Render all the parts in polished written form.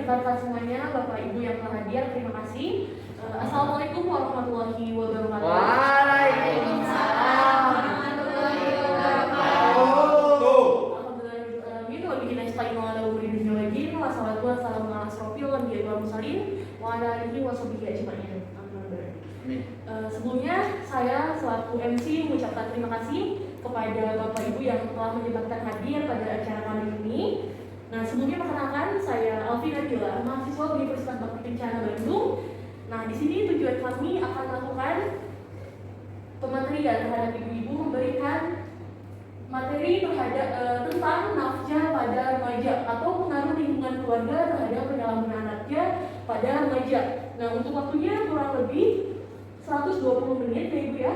rekan-rekan semuanya, Bapak Ibu yang telah hadir, terima kasih. Assalamualaikum warahmatullahi wabarakatuh. Waalaikumsalam warahmatullahi wabarakatuh. Alhamdulillahirabbil alamin wa bihi nasta'inu ala umuri dunya wad din. Wassalatu wassalamu ala asrofil anbiya'i wal mursalin wa ala alihi wa sahbihi ajma'in. Sebelumnya saya selaku MC mengucapkan terima kasih kepada Bapak Ibu yang telah menyempatkan hadir pada acara kali ini. Nah, sebelumnya perkenalkan, saya Alfi Nabila, mahasiswa Universitas Bakti Kencana Bandung. Nah, di sini tujuan kami akan melakukan pematerian terhadap ibu-ibu, memberikan materi terhadap tentang nafkah pada remaja atau pengaruh lingkungan keluarga terhadap penyalahgunaan nafkah pada remaja. Nah, untuk waktunya kurang lebih 120 menit ya Ibu ya.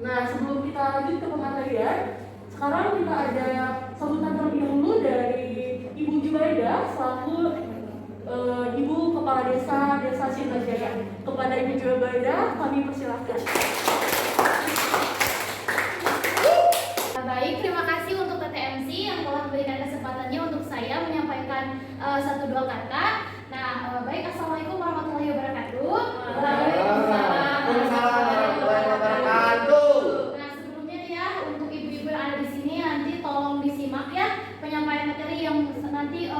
Nah, sebelum kita lanjut ke pematerian, sekarang kita ada sambutan terlebih dahulu dari Ibu Jubaidah selaku Ibu Kepala Desa Sirnajaya. Kepada Ibu Jubaidah kami persilahkan. Baik, terima kasih untuk TTMC yang telah memberikan kesempatannya untuk saya menyampaikan satu dua kata. Nah, baik, assalamualaikum warahmatullahi wabarakatuh. Waalaikumsalam warahmatullahi wabarakatuh. Nah, sebelumnya ya untuk ibu-ibu yang ada di sini nanti tolong disimak ya penyampaian materi yang nanti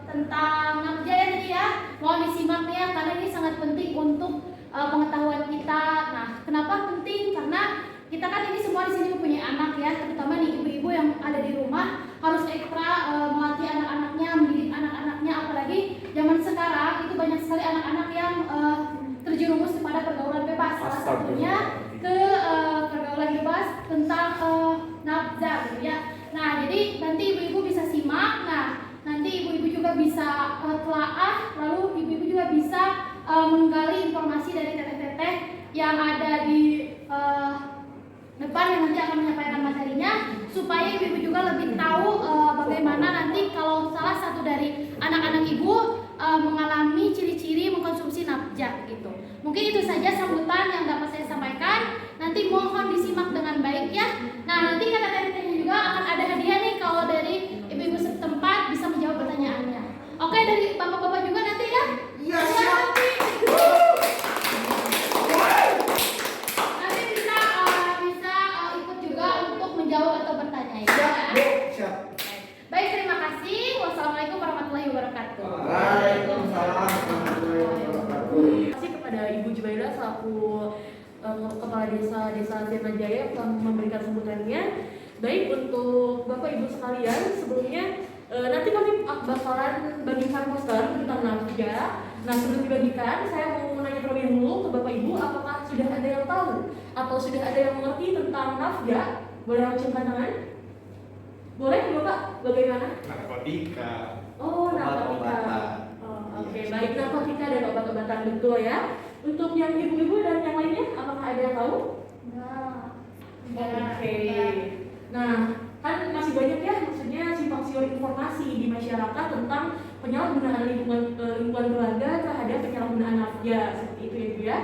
tentang nafkah ya tadi ya. Mohon disimak ya karena ini sangat penting untuk pengetahuan kita. Nah, kenapa penting? Karena kita kan ini semua di sini mempunyai anak ya, terutama nih ibu-ibu yang ada di rumah harus ekstra melatih anak-anaknya, mendidik anak-anaknya, apalagi zaman sekarang itu banyak sekali anak-anak yang terjerumus kepada pergaulan bebas. Salah satunya ke pergaulan bebas tentang nafkah gitu ya. Nah, jadi nanti ibu-ibu bisa simak. Nah, nanti ibu-ibu juga bisa telaah, lalu ibu-ibu juga bisa menggali informasi dari teteh-teteh yang ada di depan yang nanti akan menyampaikan materinya, supaya ibu-ibu juga lebih tahu bagaimana nanti kalau salah satu dari anak-anak ibu mengalami ciri-ciri mengkonsumsi nafkah gitu. Mungkin itu saja sambutan yang dapat saya sampaikan. Nanti mohon disimak dengan baik ya. Nah, nanti kata-katanya juga akan ada hadiah nih kalau dari ibu-ibu setempat bisa menjawab pertanyaannya. Oke, dari bapak-bapak juga nanti ya? Iya, siap. Menjawab atau bertanya ya. Siap. Baik, terima kasih. Wassalamualaikum warahmatullahi wabarakatuh. Waalaikumsalam warahmatullahi wabarakatuh. Terima kasih kepada Ibu Jubaidah selaku Kepala Desa Sirnajaya yang telah memberikan sambutannya. Baik, untuk Bapak Ibu sekalian, sebelumnya nanti kami bakalan bagikan poster tentang nafkah. Nah, sebelum dibagikan, saya mau menanya terlebih dahulu ke Bapak Ibu, apakah sudah ada yang tahu atau sudah ada yang mengerti tentang nafkah? Boleh acungkan tangan? Boleh Bapak? Bagaimana? Narkotika. Oh, narkotika. Oke, baik, narkotika dan obat-obatan, betul ya. Untuk yang ibu-ibu dan yang lainnya, apakah ada yang tahu? Oke. Nah, kan masih banyak ya, maksudnya simpang siur informasi di masyarakat tentang penyalahgunaan lingkungan keluarga terhadap penyalahgunaan nafkah, seperti itu ya Bu ya.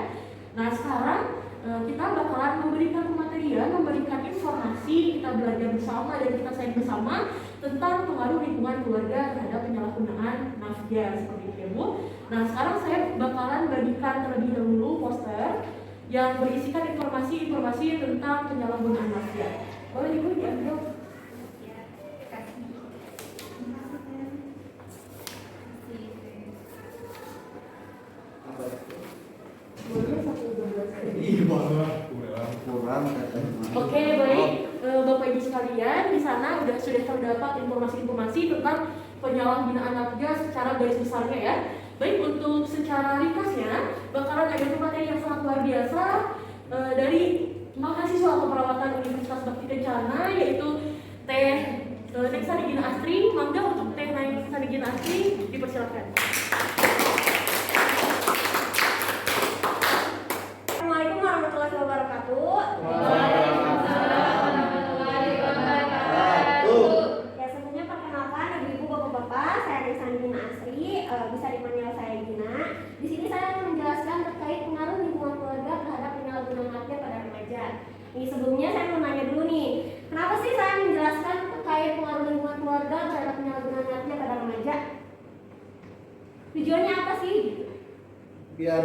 Nah, sekarang kita bakalan memberikan pematerian, memberikan informasi, kita belajar bersama dan kita sayang bersama tentang pengaruh lingkungan keluarga terhadap penyalahgunaan nafkah, seperti itu ya Bu. Nah, sekarang saya bakalan bagikan terlebih dahulu poster yang berisikan informasi-informasi tentang penyalahgunaan nafkah. Boleh Ibu diambil? Kurang. Oke, baik. Bapak Ibu sekalian, di sana sudah terdapat informasi-informasi tentang penyalahgunaan nafkah secara garis besarnya ya. Baik, untuk secara ringkasnya bakalan ada materi yang sangat luar biasa dari mahasiswa keperawatan Universitas Bakti Kencana, yaitu Teh Neksa Digina Astri. Mangga untuk Teh Neksa Digina Astri dipersilakan. Assalamualaikum warahmatullahi wabarakatuh. Waalaikumsalam warahmatullahi wabarakatuh. Ya, sebelumnya perkenalkan ibu-ibu bapak-bapak, saya Neksa Digina Astri, bisa dipanggil saya Gina. Di sini saya akan menjelaskan terkait pengaruh lingkungan keluarga terhadap penyalahgunaan nafkah pada remaja. Nih, sebelumnya saya mau nanya dulu nih, kenapa sih saya menjelaskan terkait pengaruh lingkungan keluarga terhadap penyalahgunaan nafkah pada remaja? Tujuannya apa sih? Biar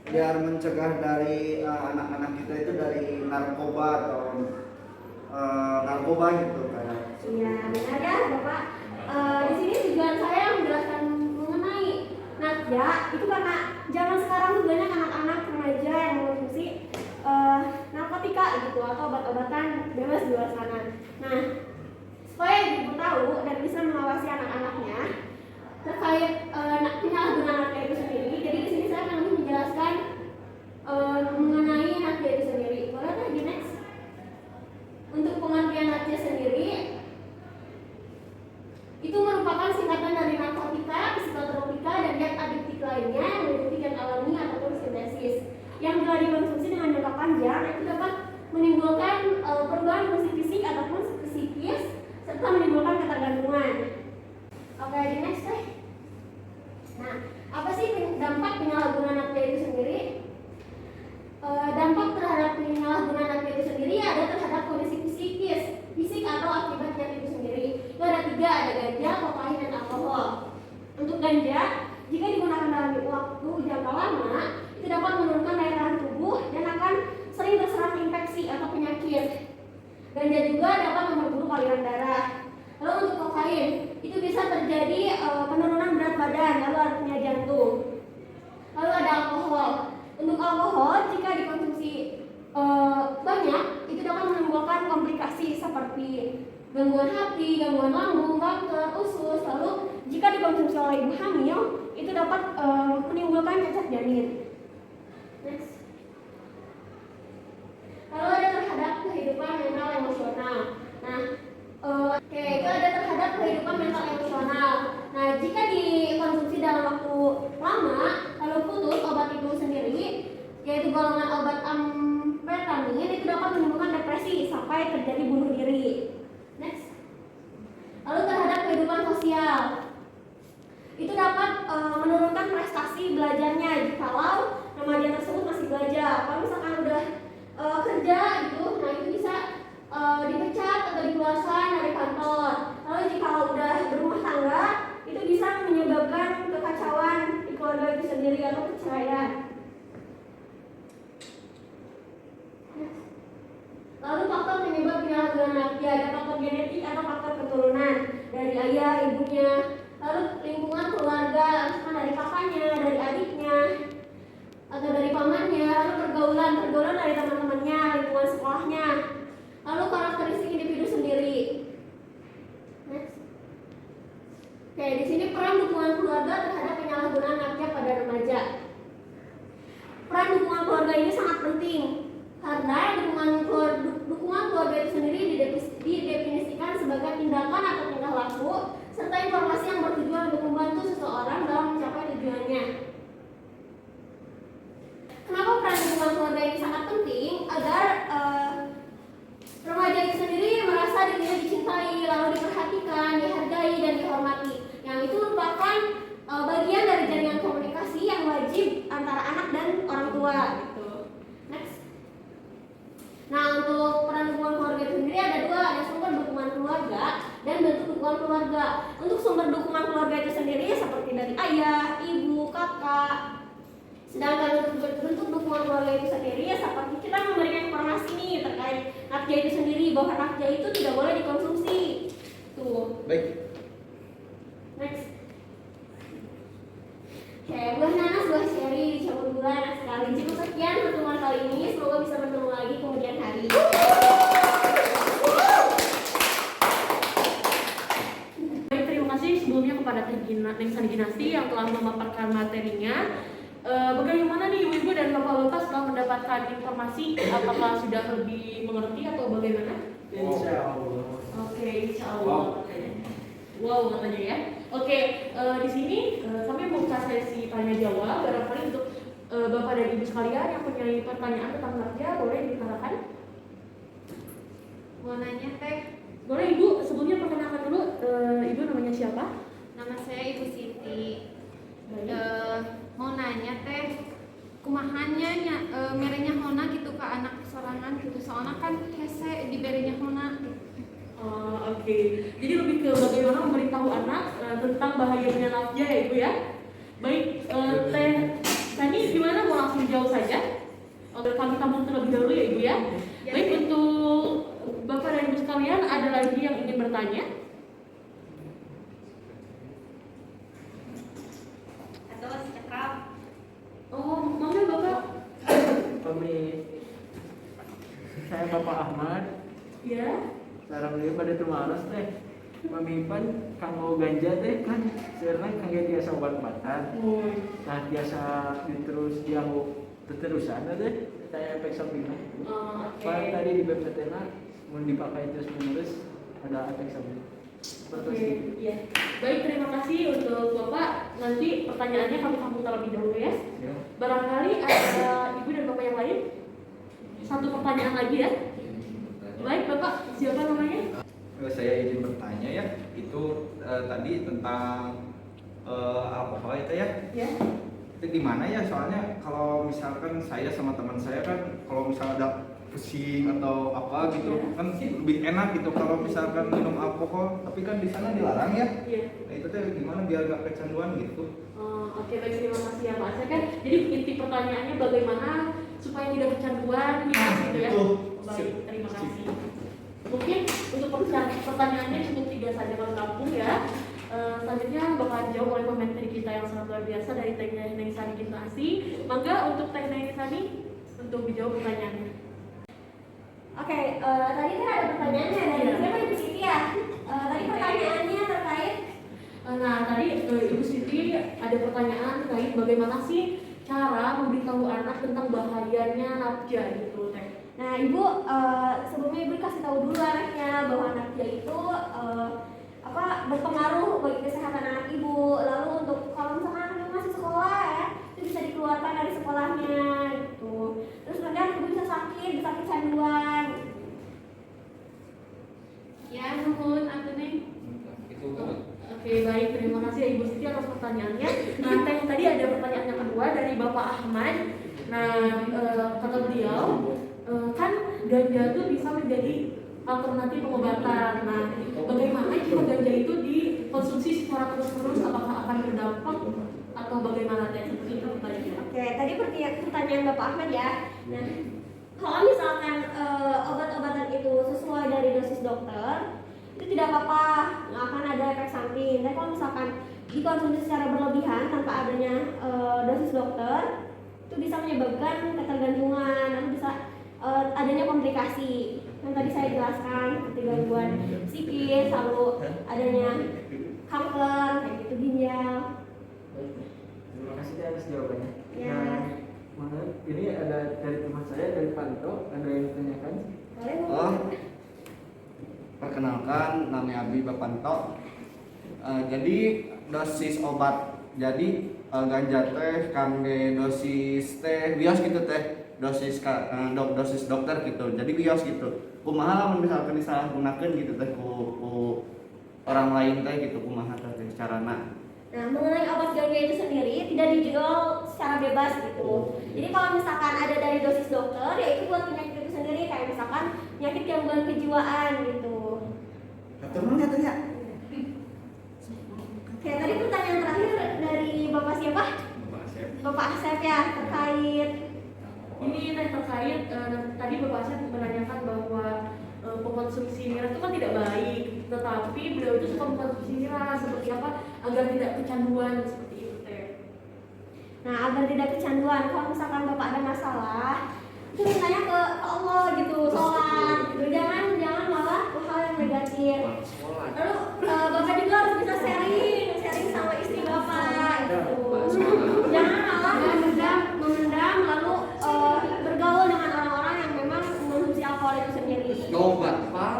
biar mencegah dari anak-anak kita itu dari narkoba atau narkoba gitu kayak. Iya, benar ya Bapak. Di sini tujuan saya menjelaskan mengenai nakja itu karena zaman sekarang tuh banyak anak-anak remaja yang mengonsumsi narkotika gitu atau obat-obatan bebas di luar sana. Nah, supaya ibu tahu dan bisa mengawasi anak-anaknya terkait penyalahgunaan nakja itu sendiri. Jadi di sini saya akan lebih menjelaskan mengenai nakja itu sendiri. Boleh lagi next? Untuk pengertian nakja sendiri itu merupakan singkatan dari narkotika, psikotropika, dan zat adiktif lainnya yang meliputi zat alami ataupun sintesis yang telah dikonsumsi dengan jangka panjang itu dapat menimbulkan perubahan fungsi fisik ataupun psikis serta menimbulkan ketergantungan. Oke, di next deh. Nah, apa sih dampak penyalahgunaan nakja itu sendiri? Dampak terhadap penyalahgunaan nakja itu sendiri ada terhadap kondisi fisik atau akibat zat itu sendiri. Itu ada 3, ada ganja, kokain, dan alkohol. Untuk ganja, jika digunakan dalam waktu jangka lama, itu dapat menurunkan daya tahan tubuh dan akan sering terserang infeksi atau penyakit. Ganja juga dapat memperburuk aliran darah. Lalu untuk kokain, itu bisa terjadi penurunan berat badan, lalu artinya jantung. Lalu ada alkohol. Untuk alkohol, jika dikonsumsi banyak, itu dapat menimbulkan komplikasi seperti gangguan hati, gangguan lambung, kanker, usus. Lalu jika dikonsumsi oleh ibu hamil, itu dapat menimbulkan cacat janin. Next. Lalu ada terhadap kehidupan mental emosional. Nah, itu ada terhadap kehidupan mental emosional. Nah, jika dikonsumsi dalam waktu lama, lalu putus obat itu sendiri, yaitu golongan obat amfetamin, itu dapat menimbulkan depresi sampai terjadi bunuh diri. Next. Lalu terhadap kehidupan sosial, itu dapat menurunkan prestasi belajarnya jikalau remaja tersebut masih belajar. Kalau misalkan udah kerja gitu, nah itu bisa dipecat atau dikeluarkan dari kantor. Lalu jikalau udah berumah tangga, itu bisa menyebabkan kekacauan di keluarga itu sendiri atau perceraian. Lalu faktor penyebab penyalahgunaan nakja, ada faktor genetik atau faktor keturunan dari ayah, ibunya, lalu lingkungan keluarga, misalkan dari kakaknya, dari adiknya, atau dari pamannya, lalu pergaulan dari teman-temannya, lingkungan sekolahnya, lalu karakteristik individu sendiri. Next. Oke, di sini peran dukungan keluarga terhadap penyalahgunaan nakja pada remaja. Peran dukungan keluarga ini sangat penting karena dukungan keluarga itu sendiri didefinisikan sebagai tindakan atau tingkah laku serta informasi yang bertujuan untuk membantu seseorang dalam mencapai tujuannya. Kenapa peran dukungan keluarga ini sangat penting? Agar remaja itu sendiri merasa dirinya dicintai, lalu diperhatikan, dihargai, dan dihormati. Yang itu merupakan bagian dari jaringan komunikasi yang wajib antara anak dan orang tua. Gitu. Next. Nah, untuk peran dukungan keluarga itu sendiri ada 2, ada sumber dukungan keluarga dan bentuk dukungan keluarga. Untuk sumber dukungan keluarga itu sendiri seperti dari ayah, ibu, kakak. Sedangkan untuk bentuk dukungan keluarga itu sendiri seperti kita memberikan informasi nih terkait nakja itu sendiri, bahwa nakja itu tidak boleh dikonsumsi. Tuh. Baik. Next. Oke, buah nanas, buah cherry, dicabut gula, enak sekali. Cukup sekian pertemuan kali ini, semoga bisa bertemu lagi kemudian hari. Baik, terima kasih sebelumnya kepada Neng Sandi Ginasti yang telah memaparkan materinya. Bagaimana nih ibu-ibu dan bapak-bapak setelah mendapatkan informasi, apakah sudah lebih mengerti atau bagaimana? Insya Allah. Oke, insya Allah. Wow katanya ya. Oke, di sini kami membuka sesi tanya jawab. Barangkali untuk bapak dan ibu sekalian yang punya pertanyaan tentang nakja boleh diutarakan. Mau nanya teh? Boleh ibu sebelumnya perkenalkan dulu. Ibu namanya siapa? Nama saya Ibu Siti. Baik. Mau nanya teh, kumahannya merenya hona gitu ke anak sorangan gitu, soalnya kan hese diberinya hona. Oke. Jadi lebih ke bagaimana memberitahu anak tentang bahayanya nafja ya Ibu ya. Baik, Teh Sani gimana, mau langsung jawab saja? Kami tampung terlebih dahulu ya Ibu ya. Baik, untuk Bapak dan Ibu sekalian, ada lagi yang ingin bertanya? Atau cekap? Oh, mana Bapak? Saya Bapak Ahmad. Ya. Sarang dia pada tumaros teh. Pamipan kanggo ganja teh kan sebenarnya kangge biasa obat-obatan. Nah biasa terus dianggo terusan teh saya efek sampingnya. Pak tadi di website mau dipakai terus menerus ada efek samping. Iya. Baik, terima kasih untuk Bapak. Nanti pertanyaannya kami tampung terlebih dahulu ya. Barangkali ada Ibu dan Bapak yang lain. Satu pertanyaan lagi ya. Baik, Bapak, siapa namanya? Saya izin bertanya ya, itu tadi tentang alkohol itu ya. Ya. Itu gimana ya? Soalnya kalau misalkan saya sama teman saya kan, kalau misalnya ada pusing atau apa gitu, kan lebih enak gitu kalau misalkan minum alkohol. Tapi kan di sana dilarang ya. Iya. Nah itu tuh gimana biar gak kecanduan gitu? Oke, baik, terima kasih ya Pak. Saya kan, jadi inti pertanyaannya bagaimana supaya tidak kecanduan gitu ya. Baik, terima kasih. Mungkin untuk pertanyaannya cukup 3 saja kalau kampung ya. Selanjutnya bakal dijawab oleh pemateri kita yang sangat luar biasa dari Teknik Neng Sani Gimnasi. Mangga untuk Teknik Sani untuk dijawab pertanyaannya. Oke, tadi kan ada pertanyaannya dari siapa, Ibu Siti ya? Tadi pertanyaannya terkait Nah, tadi Ibu Siti ada pertanyaan terkait bagaimana sih cara memberitahu anak tentang bahayanya nafja gitu, Teh. Nah, Ibu, sebelumnya Ibu kasih tahu dulu anaknya bahwa nafja itu berpengaruh bagi kesehatan anak Ibu. Lalu untuk kalau misalkan anaknya masih sekolah ya, itu bisa dikeluarkan dari sekolahnya gitu. Terus kemudian Ibu bisa sakit canduan. Ya, nuhun Antuni. Itu Oke, baik, terima kasih ya Ibu Siti atas pertanyaannya. Nah, Teh, tadi ada pertanyaan yang kedua dari Bapak Ahmad. Nah, kata beliau, kan ganja itu bisa menjadi alternatif pengobatan. Nah, bagaimana jika ganja itu dikonsumsi secara terus-menerus, apakah akan berdampak atau bagaimana, Teh? Seperti itu pertanyaannya. Oke, tadi pertanyaan Bapak Ahmad ya. Nah, kalau misalkan obat-obatan itu sesuai dari dosis dokter, itu tidak apa-apa, nggak akan ada efek samping. Tapi kalau misalkan dikonsumsi secara berlebihan tanpa adanya dosis dokter, itu bisa menyebabkan ketergantungan, lalu bisa adanya komplikasi yang tadi saya jelaskan, seperti gangguan psikis, lalu adanya kanker, kayak gitu, ginjal. Terima kasih atas jawabannya. Ya. Nah, mana ini ada dari teman saya dari Panto, ada yang ditanyakan? Boleh, Oh, perkenalkan, nama Abi Bapanto. Jadi dosis obat, jadi ganja teh kangge dosis teh bios gitu teh, dosis dosis dokter gitu. Jadi bios gitu. Kumaha lamun misalkan disalahgunakeun gitu teh ku orang lain teh gitu, kumaha teh carana. Nah, mengenai obat ganja itu sendiri tidak dijual secara bebas gitu. Jadi kalau misalkan ada dari dosis dokter, ya itu buat penyakit itu sendiri, kayak misalkan penyakit gangguan kejiwaan gitu. Turun ya tanya. Oke, tadi pertanyaan terakhir dari Bapak siapa? Bapak Asep ya, terkait Ini Teh terkait tadi Bapak Asep menanyakan bahwa pengkonsumsi miras itu kan tidak baik, tetapi beliau itu suka mengkonsumsi miras seperti apa agar tidak kecanduan seperti itu, Teh. nah, agar tidak kecanduan. Kalau misalkan Bapak ada masalah, itu mintanya ke Allah gitu, sholat gitu. Jangan malah hal yang negatif. Lalu Bapak juga harus bisa sharing sama istri Bapak gitu. Jangan malah memendam lalu bergaul dengan orang-orang yang memang mengonsumsi alkohol itu sendiri. Tobat, Pak.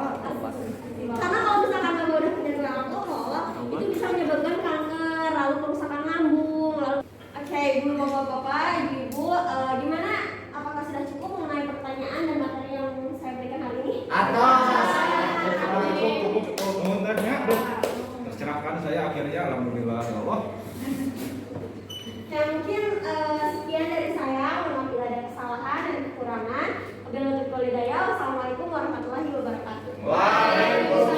Karena kalau misalkan Bapak udah punya alkohol, itu bisa menyebabkan kanker, lalu kerusakan lambung, lalu oke, Ibu, Bapak-bapak, Ibu, gimana? Apakah sudah cukup mengenai pertanyaan dan materi yang saya berikan hari ini? tercerahkan saya akhirnya, alhamdulillah ya Allah. Ya, mungkin sekian dari saya. Apabila ada kesalahan dan kekurangan, wabillahi taufiq wal hidayah. Wassalamualaikum warahmatullahi wabarakatuh. Waalaikumsalam.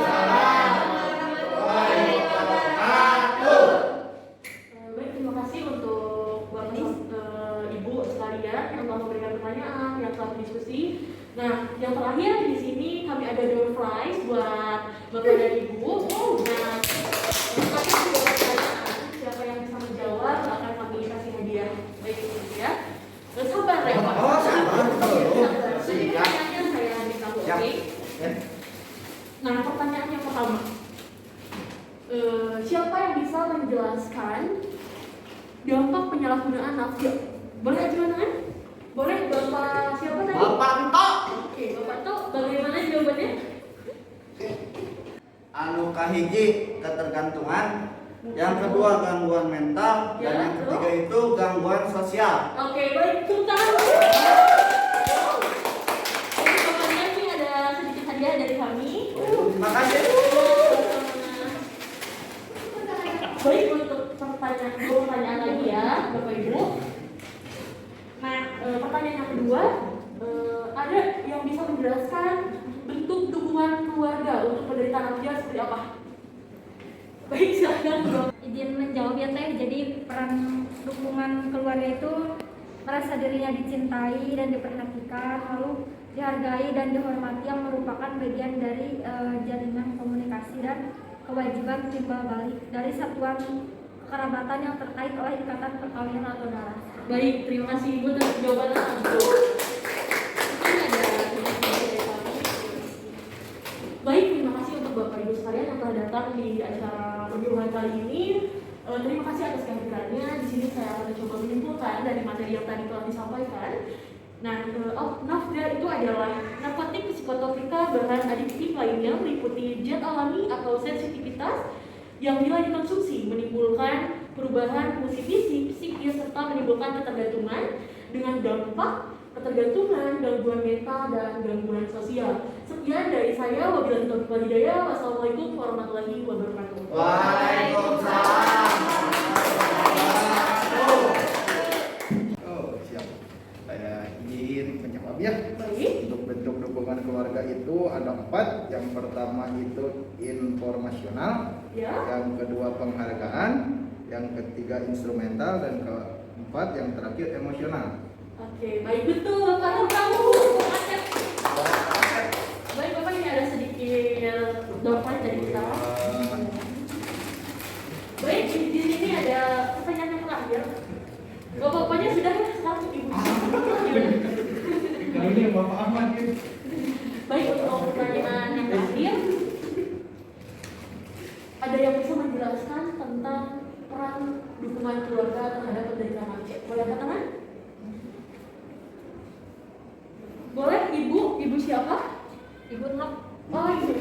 sekalian yang telah memberikan pertanyaan, yang telah berdiskusi. Nah, yang terakhir di sini kami ada door prize buat Bapak dan Ibu. Nah, kami ada pertanyaan, siapa yang bisa menjawab akan kami kasih hadiah. Baik itu ya. Sabar ya Pak. Oh, sabar. Pertanyaannya saya beritahu, Siap. oke? Ya. Nah, pertanyaan yang pertama. Siapa yang bisa menjelaskan dampak penyalahgunaan nafsu? Boleh ajukan tangan? Boleh, Bapak siapa tadi? Bapak Tok. Oke, Bapak Tok, bagaimana jawabannya? Anu kahiji ketergantungan, yang kedua gangguan mental, dan Ya, yang ketiga itu gangguan sosial. Oke, baik, tepuk tangan. Jadi Bapaknya ini ada sedikit hadiah dari kami. Terima kasih. Baik, untuk dua pertanyaan lagi ya, Bapak Ibu. Nah, pertanyaan yang kedua, ada yang bisa menjelaskan bentuk dukungan keluarga untuk penderita nafsu seperti apa? Baik, silakan Bapak. Izin menjawab ya Teh. Jadi peran dukungan keluarga itu merasa dirinya dicintai dan diperhatikan, lalu dihargai dan dihormati yang merupakan bagian dari jaringan komunikasi dan kewajiban timbal balik dari satuan kekerabatan yang terkait oleh ikatan perkawinan atau darah. Baik, terima kasih Ibu atas jawaban langsung. Ini ada sedikit dari kami. Baik, terima kasih untuk Bapak Ibu sekalian yang telah datang di acara perjumpaan kali ini. Terima kasih atas kehadirannya. Di sini saya akan mencoba menyimpulkan dari materi yang tadi telah disampaikan. Nah, nafda itu adalah narkotik psikotropika bahan adiktif lainnya meliputi zat alami atau sensitivitas yang bila dikonsumsi menimbulkan perubahan fungsi fisik, psikis, serta menimbulkan ketergantungan dengan dampak ketergantungan, gangguan mental, dan gangguan sosial. Sekian dari saya. Wabillahi taufiq wal hidayah. Wassalamualaikum warahmatullahi wabarakatuh. Waalaikumsalam. Oh, siap. Saya ingin menjawab ya. Baik. Untuk bentuk dukungan keluarga itu ada 4. Yang pertama itu informasional, Ya. yang kedua penghargaan, yang ketiga instrumental, dan keempat yang terakhir emosional. Oke, baik betul. Bapak tahu. Baik, Bapak ini ada sedikit dompet dari kita. Baik, di sini ada pertanyaan yang terakhir. Bapak-bapaknya sudah sekarang Ibu. Ini Bapak Ahmad ini. Baik, untuk pertanyaan yang terakhir, ada yang bisa menjelaskan tentang peran dukungan keluarga terhadap penderita nafsu? Boleh angkat tangan? Boleh, Ibu? Ibu siapa? Ibu Nok. Oh, Ibu